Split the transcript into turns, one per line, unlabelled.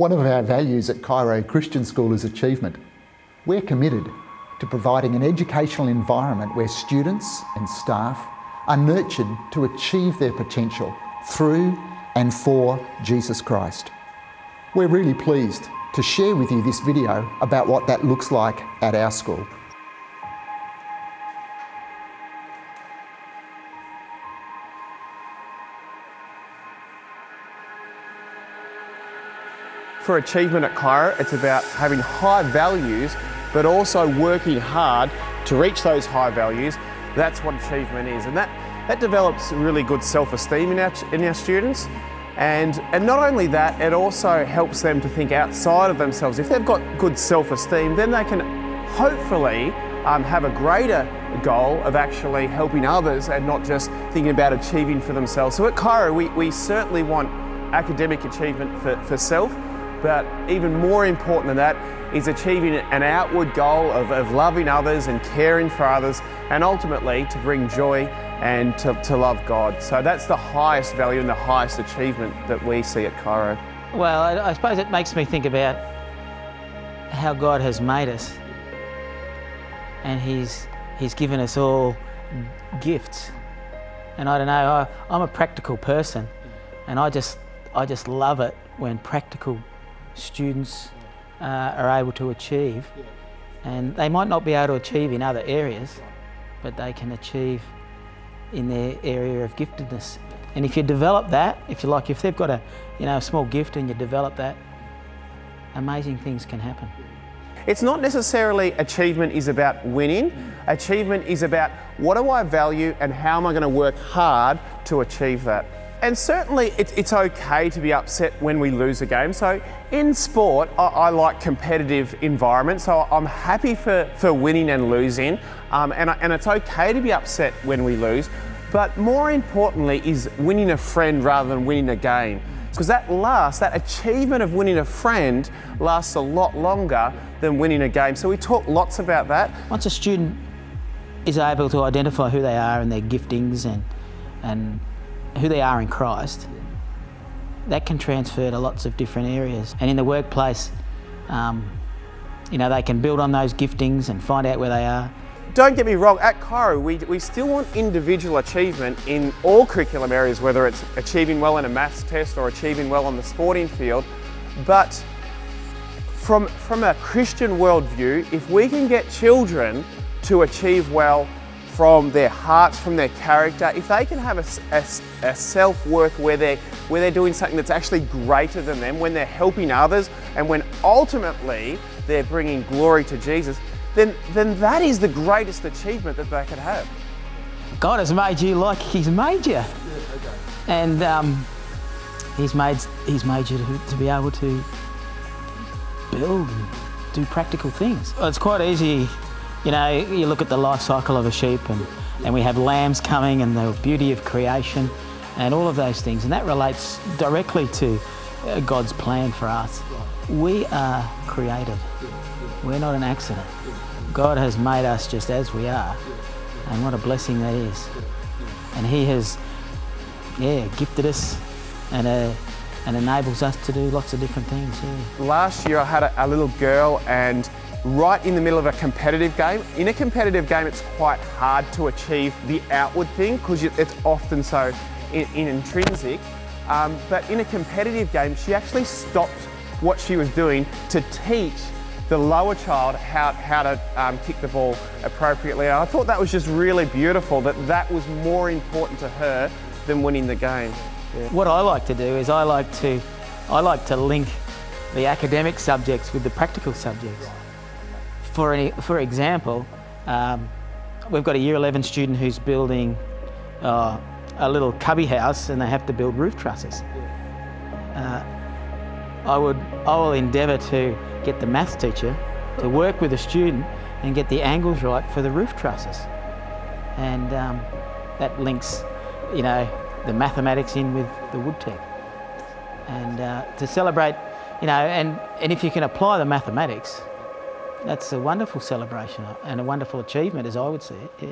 One of our values at Chairo Christian School is achievement. We're committed to providing an educational environment where students and staff are nurtured to achieve their potential through and for Jesus Christ. We're really pleased to share with you this video about what that looks like at our school.
For achievement at Chairo, it's about having high values, but also working hard to reach those high values. That's what achievement is, and that develops really good self-esteem in our students. And not only that, it also helps them to think outside of themselves. If they've got good self-esteem, then they can hopefully have a greater goal of actually helping others and not just thinking about achieving for themselves. So at Chairo, we certainly want academic achievement for self, but even more important than that is achieving an outward goal of loving others and caring for others, and ultimately to bring joy and to love God. So that's the highest value and the highest achievement that we see at Chairo.
Well, I suppose it makes me think about how God has made us, and He's given us all gifts. And I don't know, I'm a practical person, and I just love it when practical students are able to achieve, and they might not be able to achieve in other areas, but they can achieve in their area of giftedness. And if you develop that, if they've got a small gift and you develop that, amazing things can happen.
It's not necessarily achievement is about winning. Achievement is about what do I value and how am I going to work hard to achieve that. And certainly it's okay to be upset when we lose a game. So in sport, I like competitive environments, so I'm happy for winning and losing, and it's okay to be upset when we lose, but more importantly is winning a friend rather than winning a game. Because that achievement of winning a friend lasts a lot longer than winning a game. So we talk lots about that.
Once a student is able to identify who they are and their giftings and who they are in Christ, that can transfer to lots of different areas. And in the workplace, they can build on those giftings and find out where they are.
Don't get me wrong, at Chairo, we still want individual achievement in all curriculum areas, whether it's achieving well in a maths test or achieving well on the sporting field. But from a Christian worldview, if we can get children to achieve well from their hearts, from their character, if they can have a self-work where they're doing something that's actually greater than them, when they're helping others, and when ultimately they're bringing glory to Jesus, then that is the greatest achievement that they could have.
God has made you like He's made you. And He's made you to be able to build and do practical things. Well, it's quite easy. You look at the life cycle of a sheep, and we have lambs coming and the beauty of creation and all of those things, and that relates directly to God's plan for us. We are created. We're not an accident. God has made us just as we are, and what a blessing that is. And He has gifted us and enables us to do lots of different things. Yeah.
Last year I had a little girl, and right in the middle of a competitive game. In a competitive game, it's quite hard to achieve the outward thing because it's often so intrinsic. But in a competitive game, she actually stopped what she was doing to teach the lower child how to kick the ball appropriately. And I thought that was just really beautiful, that was more important to her than winning the game. Yeah.
What I like to do is I like to link the academic subjects with the practical subjects. For example, we've got a Year 11 student who's building a little cubby house, and they have to build roof trusses. I will endeavour to get the maths teacher to work with the student and get the angles right for the roof trusses, and that links, the mathematics in with the wood tech, and to celebrate, and if you can apply the mathematics, that's a wonderful celebration and a wonderful achievement, as I would see it. Yeah.